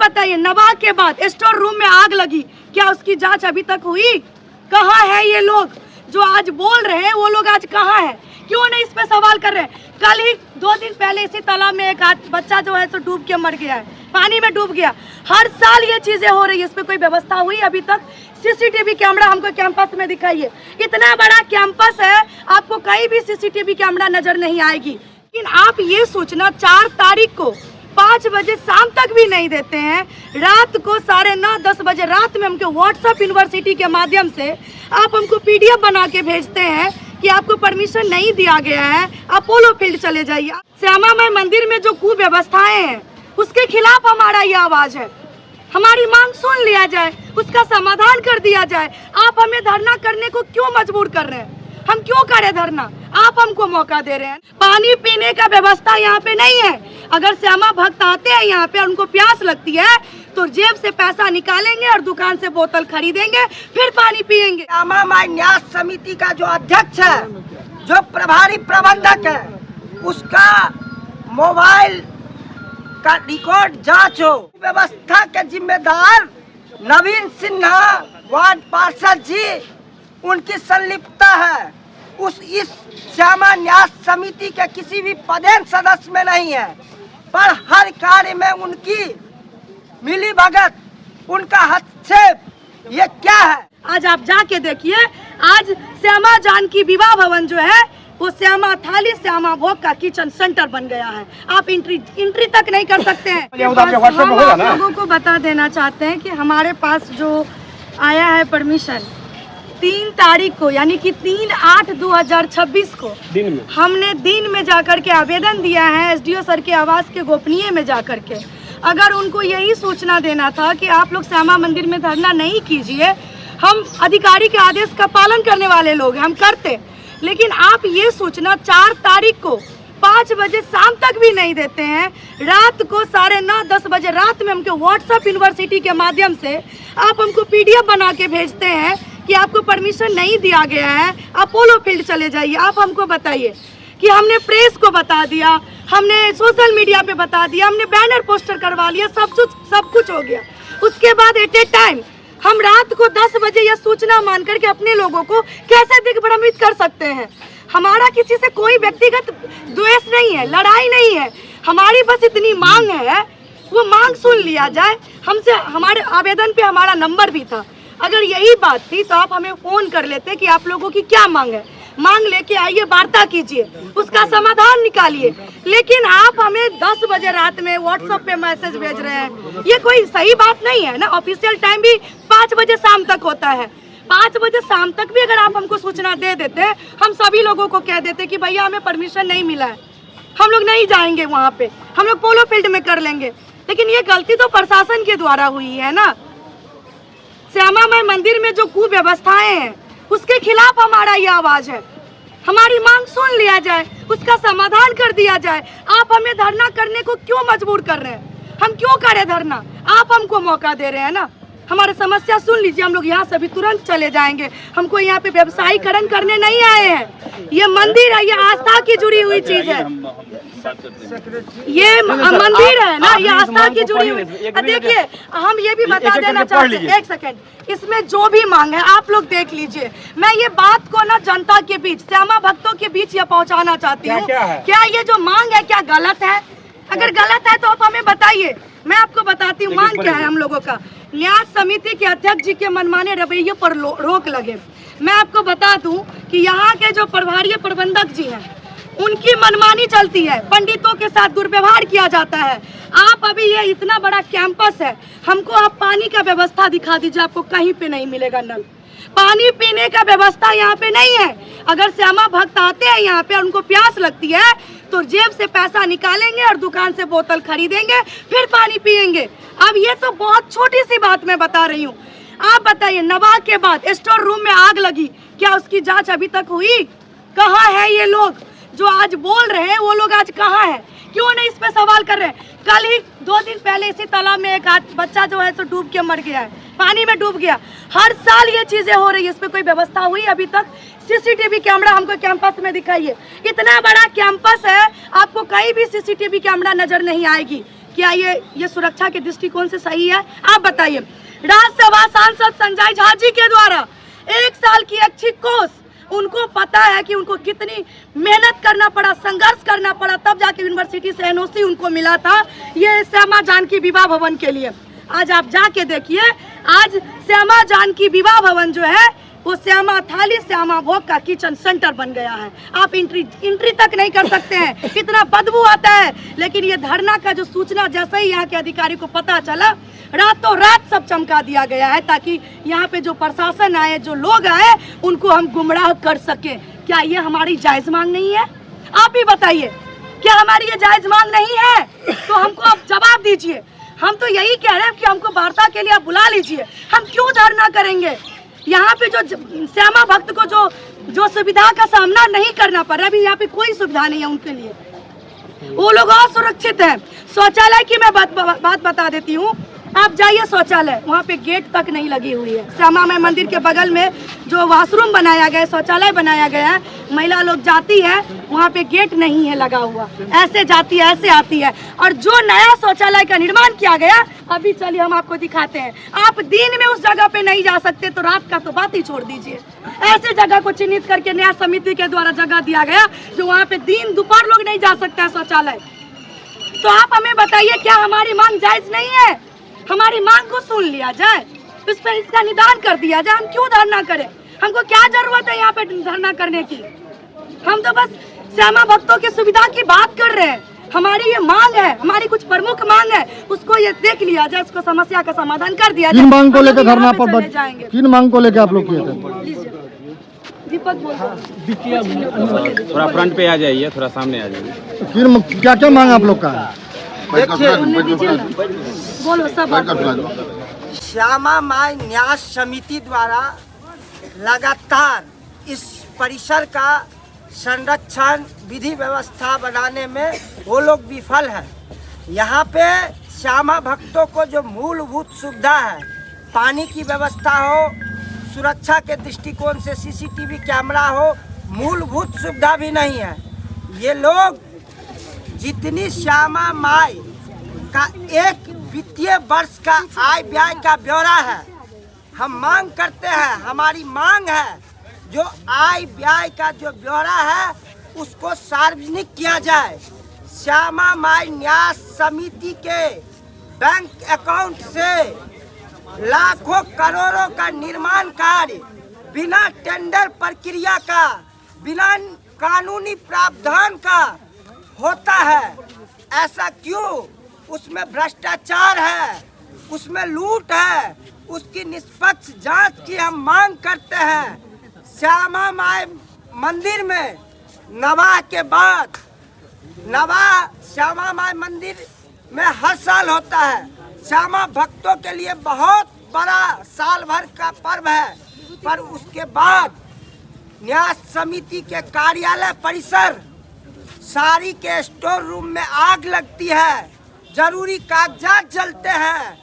बताइए, नवा के बाद स्टोर रूम में आग लगी, क्या उसकी जांच अभी तक हुई? कहाँ है ये लोग जो आज बोल रहे हैं? वो लोग आज कहाँ है? क्यों नहीं इस पे सवाल कर रहे हैं? कल ही 2 दिन पहले इसी तालाब में एक बच्चा जो है तो डूब के मर गया है, पानी में डूब गया। हर साल ये चीजें हो रही है, इस पे कोई व्यवस्था हुई अभी तक? सीसीटीवी कैमरा हमको कैंपस में दिखाइए, इतना बड़ा कैंपस है, आपको कहीं भी सीसीटीवी कैमरा नजर नहीं आएगी। लेकिन आप ये सोचना, 4 तारीख को 5 बजे शाम तक भी नहीं देते हैं, रात को 9:30-10 बजे रात में हमको व्हाट्सएप यूनिवर्सिटी के माध्यम से आप हमको PDF बना के भेजते हैं कि आपको परमिशन नहीं दिया गया है, अपोलो फील्ड चले जाइए। श्यामा माई मंदिर में जो कुव्यवस्थाएं हैं उसके खिलाफ हमारा ये आवाज है। हमारी मांग सुन लिया जाए, उसका समाधान कर दिया जाए। आप हमें धरना करने को क्यों मजबूर कर रहे हैं? हम क्यों करें धरना? आप हमको मौका दे रहे हैं। पानी पीने का व्यवस्था यहाँ पे नहीं है। अगर श्यामा भक्त आते हैं यहाँ पे, उनको प्यास लगती है तो जेब से पैसा निकालेंगे और दुकान से बोतल खरीदेंगे, फिर पानी पियेंगे। श्यामा माई न्यास समिति का जो अध्यक्ष है, जो प्रभारी प्रबंधक है, उसका मोबाइल का रिकॉर्ड जांच हो। व्यवस्था के जिम्मेदार नवीन सिन्हा वार्ड पार्षद जी, उनकी संलिप्तता है। इस श्यामा न्यास समिति के किसी भी पदेन सदस्य में नहीं है, पर हर कार्य में उनकी मिली भगत, उनका हस्तक्षेप, ये क्या है? आज आप जाके देखिए, आज श्यामा जानकी विवाह भवन जो है वो श्यामा थाली श्यामा भोग का किचन सेंटर बन गया है। आप एंट्री तक नहीं कर सकते हैं। हम आप लोगों को बता देना चाहते हैं कि हमारे पास जो आया है परमिशन 3 तारीख को, यानी कि 3/8/2026 को हमने दिन में जाकर के आवेदन दिया है SDO सर के आवास के गोपनीय में जाकर के। अगर उनको यही सूचना देना था कि आप लोग श्यामा मंदिर में धरना नहीं कीजिए, हम अधिकारी के आदेश का पालन करने वाले लोग हैं, हम करते। लेकिन आप ये सोचना, 4 तारीख को 5 बजे शाम तक भी नहीं देते हैं, रात को 9:30-10 बजे रात में हमको व्हाट्सएप यूनिवर्सिटी के माध्यम से आप हमको PDF बना के भेजते हैं कि आपको परमिशन नहीं दिया गया है, अपोलो फील्ड चले जाइए। आप हमको बताइए कि हमने प्रेस को बता दिया, हमने सोशल मीडिया पे बता दिया, हमने बैनर पोस्टर करवा लिया, सब कुछ हो गया। उसके बाद एट ए टाइम हम रात को 10 बजे यह सूचना मान करके अपने लोगों को कैसे दिग्भ्रमित कर सकते हैं? हमारा किसी से कोई व्यक्तिगत द्वेष नहीं है, लड़ाई नहीं है, हमारी बस इतनी मांग है, वो मांग सुन लिया जाए। हमसे हमारे आवेदन पे हमारा नंबर भी था। अगर यही बात थी तो आप हमें फोन कर लेते कि आप लोगों की क्या मांग है, मांग लेके आइए, वार्ता कीजिए, उसका समाधान निकालिए। लेकिन आप हमें 10 बजे रात में व्हाट्सएप पे मैसेज भेज रहे हैं, ये कोई सही बात नहीं है ना। ऑफिशियल टाइम भी 5 बजे शाम तक होता है। 5 बजे शाम तक भी अगर आप हमको सूचना दे देते, हम सभी लोगों को कह देते कि भैया हमें परमिशन नहीं मिला है, हम लोग नहीं जाएंगे वहाँ पे, हम लोग पोलो फील्ड में कर लेंगे। लेकिन ये गलती तो प्रशासन के द्वारा हुई है ना। श्यामा माई मंदिर में जो कुव्यवस्थाएं हैं उसके खिलाफ हमारा ये आवाज है। हमारी मांग सुन लिया जाए, उसका समाधान कर दिया जाए। आप हमें धरना करने को क्यों मजबूर कर रहे हैं? हम क्यों करें धरना? आप हमको मौका दे रहे हैं ना। हमारी समस्या सुन लीजिए, हम लोग यहाँ से भी तुरंत चले जाएंगे। हमको यहाँ पे व्यवसायीकरण करने नहीं आए हैं। ये मंदिर है, ये आस्था की जुड़ी हुई चीज है। ये मंदिर है ना, ये आस्था की जुड़ी हुई। देखिए, हम ये भी बता देना चाहते हैं, 1 सेकंड, इसमें जो भी मांग है आप लोग देख लीजिए। मैं ये बात को ना जनता के बीच, श्यामा भक्तों के बीच ये पहुंचाना चाहती हूँ। क्या ये जो मांग है क्या गलत है? अगर गलत है तो आप हमें बताइए, मैं आपको बताती हूँ मांग क्या है हम लोगों का। न्यास समिति के अध्यक्ष जी के मनमाने रवैये पर रोक लगे। मैं आपको बता दूं कि यहाँ के जो प्रभारी प्रबंधक जी हैं, उनकी मनमानी चलती है, पंडितों के साथ दुर्व्यवहार किया जाता है। आप अभी ये इतना बड़ा कैंपस है, हमको आप पानी का व्यवस्था दिखा दीजिए, आपको कहीं पे नहीं मिलेगा नल। पानी पीने का व्यवस्था यहाँ पे नहीं है। अगर श्यामा भक्त आते हैं यहाँ पे, उनको प्यास लगती है तो जेब से पैसा निकालेंगे और दुकान से बोतल खरीदेंगे, फिर पानी पियेंगे। अब ये तो बहुत छोटी सी बात मैं बता रही हूँ। आप बताइए, नवा के बाद स्टोर रूम में आग लगी, क्या उसकी जांच अभी तक हुई? कहाँ है ये लोग जो आज बोल रहे हैं? वो लोग आज कहाँ है? क्यों नहीं इस पे सवाल कर रहे हैं? कल ही 2 दिन पहले इसी तालाब में एक बच्चा जो है तो डूब के मर गया है, पानी में डूब गया। हर साल ये चीजें हो रही है, इस पे कोई व्यवस्था हुई अभी तक? सीसीटीवी कैमरा हमको कैंपस में दिखाइए, इतना बड़ा कैंपस है, आपको कहीं भी सीसीटीवी कैमरा नजर नहीं आएगी। क्या ये सुरक्षा के दृष्टिकोण से सही है? आप बताइए। राज्यसभा सांसद संजय झा जी के द्वारा 1 साल की ऐच्छिक कोर्स, उनको पता है कि उनको कितनी मेहनत करना पड़ा, संघर्ष करना पड़ा, तब जाके यूनिवर्सिटी से एनओसी उनको मिला था ये श्यामा जानकी विवाह भवन के लिए। आज आप जाके देखिए, आज श्यामा जानकी विवाह भवन जो है वो श्यामा थाली श्यामा भोग का किचन सेंटर बन गया है। आप एंट्री तक नहीं कर सकते हैं, इतना बदबू आता है। लेकिन ये धरना का जो सूचना जैसे ही यहाँ के अधिकारी को पता चला, रातों रात सब चमका दिया गया है ताकि यहाँ पे जो प्रशासन आए, जो लोग आए, उनको हम गुमराह कर सके। क्या ये हमारी जायज मांग नहीं है? आप ही बताइए, क्या हमारी ये जायज मांग नहीं है? तो हमको आप जवाब दीजिए। हम तो यही कह रहे हैं कि हमको वार्ता के लिए आप बुला लीजिए, हम क्यों धरना करेंगे? यहाँ पे जो श्यामा भक्त को जो सुविधा का सामना नहीं करना पड़ रहा, अभी यहाँ पे कोई सुविधा नहीं है उनके लिए, वो लोग असुरक्षित हैं। शौचालय की मैं बात बता देती हूँ। आप जाइए शौचालय, वहाँ पे गेट तक नहीं लगी हुई है। श्यामा माई मंदिर के बगल में जो वॉशरूम बनाया गया है, शौचालय बनाया गया है, महिला लोग जाती है, वहाँ पे गेट नहीं है लगा हुआ, ऐसे जाती है, ऐसे आती है। और जो नया शौचालय का निर्माण किया गया, अभी चलिए हम आपको दिखाते हैं। आप दिन में उस जगह पे नहीं जा सकते तो रात का तो बात ही छोड़ दीजिए। ऐसे जगह को चिन्हित करके न्याय समिति के द्वारा जगह दिया गया जो वहाँ पे दिन दोपहर लोग नहीं जा सकते हैं शौचालय। तो आप हमें बताइए, क्या हमारी मांग जायज नहीं है? हमारी मांग को सुन लिया जाए, इस पर इसका निदान कर दिया जाए। हम क्यों धरना करें? हमको क्या जरूरत है यहाँ पे धरना करने की? हम तो बस श्यामा भक्तों की सुविधा की बात कर रहे हैं। हमारी ये मांग है, हमारी कुछ प्रमुख मांग है, उसको ये देख लिया जाए, उसको समस्या का समाधान कर दिया जाए। किन मांग को लेकर धरना पर जाएंगे? किन मांग को लेकर आप लोग किए थे? दीपक थोड़ा फ्रंट पे आ जाइए, थोड़ा सामने आ जाइए। किन क्या क्या मांग आप लोग का है? बोलो सब। श्यामा माई न्यास समिति द्वारा लगातार इस परिसर का संरक्षण विधि व्यवस्था बनाने में वो लोग विफल है। यहाँ पे श्यामा भक्तों को जो मूलभूत सुविधा है, पानी की व्यवस्था हो, सुरक्षा के दृष्टिकोण से सीसीटीवी कैमरा हो, मूलभूत सुविधा भी नहीं है। ये लोग जितनी श्यामा माई का एक वित्तीय वर्ष का आय व्यय का ब्यौरा है, हम मांग करते हैं, हमारी मांग है जो आय व्यय का जो ब्यौरा है उसको सार्वजनिक किया जाए। श्यामा माई न्यास समिति के बैंक अकाउंट से लाखों करोड़ों का निर्माण कार्य बिना टेंडर प्रक्रिया का, बिना कानूनी प्रावधान का होता है। ऐसा क्यों? उसमें भ्रष्टाचार है, उसमें लूट है, उसकी निष्पक्ष जांच की हम मांग करते हैं। श्यामा माई मंदिर में नवाह के बाद, नवाह श्यामा माई मंदिर में हर साल होता है। श्यामा भक्तों के लिए बहुत बड़ा साल भर का पर्व है, पर उसके बाद न्यास समिति के कार्यालय परिसर, साड़ी के स्टोर रूम में आग लगती है, जरूरी कागजात जलते हैं,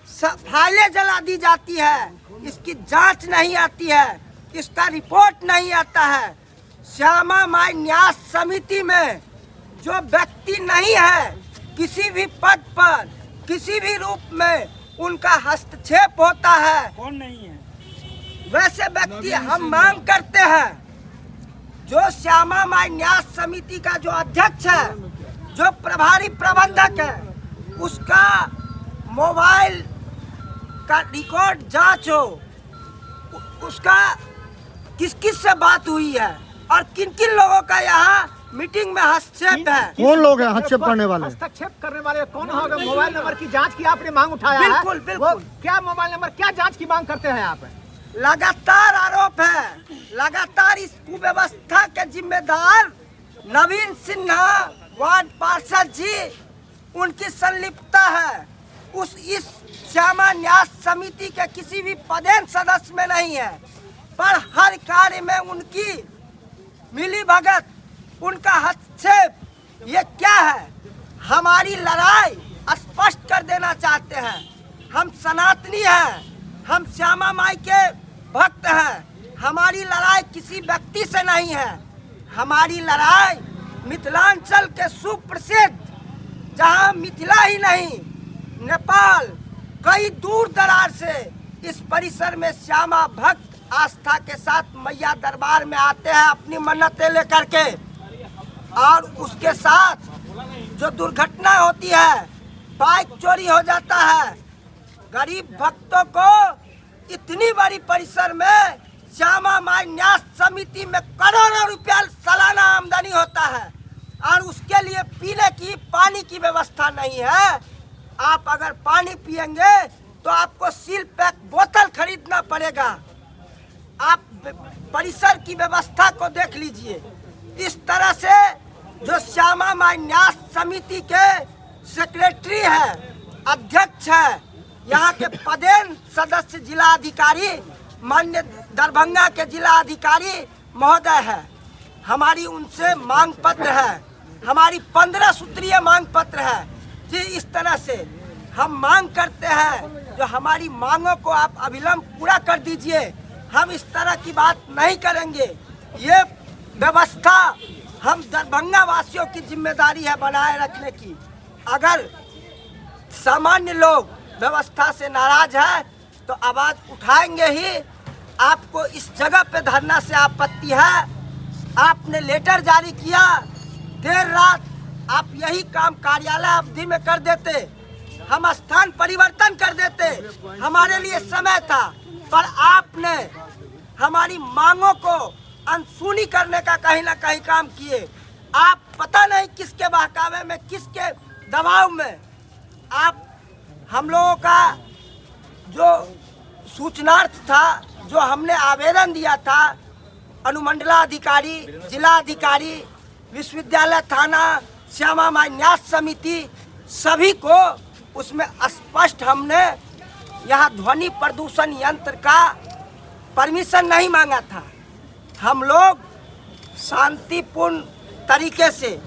फाइलें जला दी जाती है, इसकी जांच नहीं आती है, इसका रिपोर्ट नहीं आता है। श्यामा माई न्यास समिति में जो व्यक्ति नहीं है, किसी भी पद पर, किसी भी रूप में उनका हस्तक्षेप होता है। कौन नहीं है? वैसे व्यक्ति हम मांग करते हैं। जो श्यामा माई न्यास समिति का जो अध्यक्ष है, जो प्रभारी प्रबंधक है, उसका मोबाइल का रिकॉर्ड जांच हो, उसका किस किस से बात हुई है और किन किन लोगों का यहाँ मीटिंग में हस्तक्षेप है। कौन लोग हैं हस्तक्षेप करने वाले? हस्तक्षेप करने वाले कौन होगा? मोबाइल नंबर की जांच की आपने मांग उठाया है? बिल्कुल बिल्कुल। क्या मोबाइल नंबर, क्या जांच की मांग करते हैं आप? लगातार आरोप है, लगातार इस कुव्यवस्था के जिम्मेदार नवीन सिन्हा वार्ड पार्षद जी, उनकी संलिप्तता है। इस श्यामा न्यास समिति के किसी भी पदेन सदस्य में नहीं है, पर हर कार्य में उनकी मिली भगत, उनका हस्तक्षेप, ये क्या है? हमारी लड़ाई स्पष्ट कर देना चाहते हैं। हम सनातनी हैं, हम श्यामा माई के भक्त हैं। हमारी लड़ाई किसी व्यक्ति से नहीं है, हमारी लड़ाई मिथिलांचल के सुप्रसिद्ध जहां मिथिला ही नहीं, नेपाल कई दूर दरार से इस परिसर में श्यामा भक्त आस्था के साथ मैया दरबार में आते हैं अपनी मन्नतें लेकर के। और उसके साथ जो दुर्घटना होती है, बाइक चोरी हो जाता है, गरीब भक्तों को इतनी बड़ी परिसर में श्यामा माई न्यास समिति में करोड़ों रुपया सालाना आमदनी होता है और उसके लिए पीने की पानी की व्यवस्था नहीं है। आप अगर पानी पिएंगे तो आपको सील पैक बोतल खरीदना पड़ेगा। आप परिसर की व्यवस्था को देख लीजिए। इस तरह से जो श्यामा माई न्यास समिति के सेक्रेटरी है, अध्यक्ष है, यहाँ के पदेन सदस्य जिला अधिकारी माननीय दरभंगा के जिला अधिकारी महोदय है, हमारी उनसे मांग पत्र है, हमारी 15 सूत्रीय मांग पत्र है कि इस तरह से हम मांग करते हैं, जो हमारी मांगों को आप अविलंब पूरा कर दीजिए। हम इस तरह की बात नहीं करेंगे। ये व्यवस्था हम दरभंगा वासियों की जिम्मेदारी है बनाए रखने की। अगर सामान्य लोग व्यवस्था से नाराज है तो आवाज उठाएंगे ही। आपको इस जगह पे धरना से आपत्ति है, आपने लेटर जारी किया, देर रात आप यही काम कार्यालय अवधि में कर देते, हम स्थान परिवर्तन कर देते, हमारे लिए समय था, पर आपने हमारी मांगों को अनसुनी करने का कहीं ना कहीं काम किए। आप पता नहीं किसके बहकावे में, किसके दबाव में आप हम लोगों का जो सूचनार्थ था, जो हमने आवेदन दिया था, अनुमंडलाधिकारी, जिला अधिकारी, विश्वविद्यालय थाना, श्यामा माई न्यास समिति, सभी को उसमें स्पष्ट हमने यहाँ ध्वनि प्रदूषण यंत्र का परमिशन नहीं मांगा था। हम लोग शांतिपूर्ण तरीके से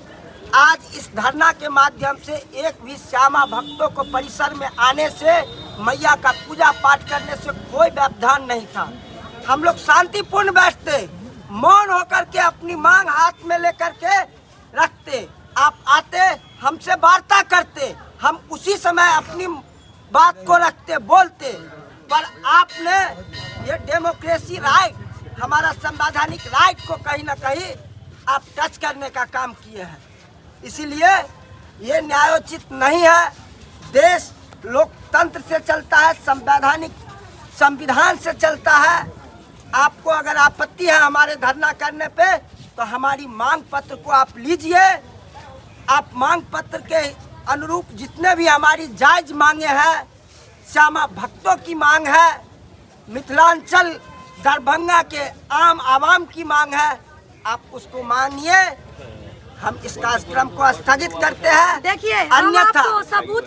आज इस धरना के माध्यम से एक भी श्यामा भक्तों को परिसर में आने से, मैया का पूजा पाठ करने से कोई व्यवधान नहीं था। हम लोग शांतिपूर्ण बैठते, मौन होकर के अपनी मांग हाथ में लेकर के रखते। आप आते, हमसे वार्ता करते, हम उसी समय अपनी बात को रखते, बोलते। पर आपने ये डेमोक्रेसी राइट, हमारा संवैधानिक राइट को कहीं ना कहीं आप टच करने का काम किए हैं। इसीलिए ये न्यायोचित नहीं है। देश लोकतंत्र से चलता है, संविधान से चलता है। आपको अगर आपत्ति है हमारे धरना करने पे तो हमारी मांग पत्र को आप लीजिए। आप मांग पत्र के अनुरूप जितने भी हमारी जायज मांगे हैं, श्यामा भक्तों की मांग है, मिथिलांचल दरभंगा के आम आवाम की मांग है, आप उसको मानिए। हम इस कार्यक्रम को स्थगित करते हैं। देखिए, अन्यथा हम आपको सबूत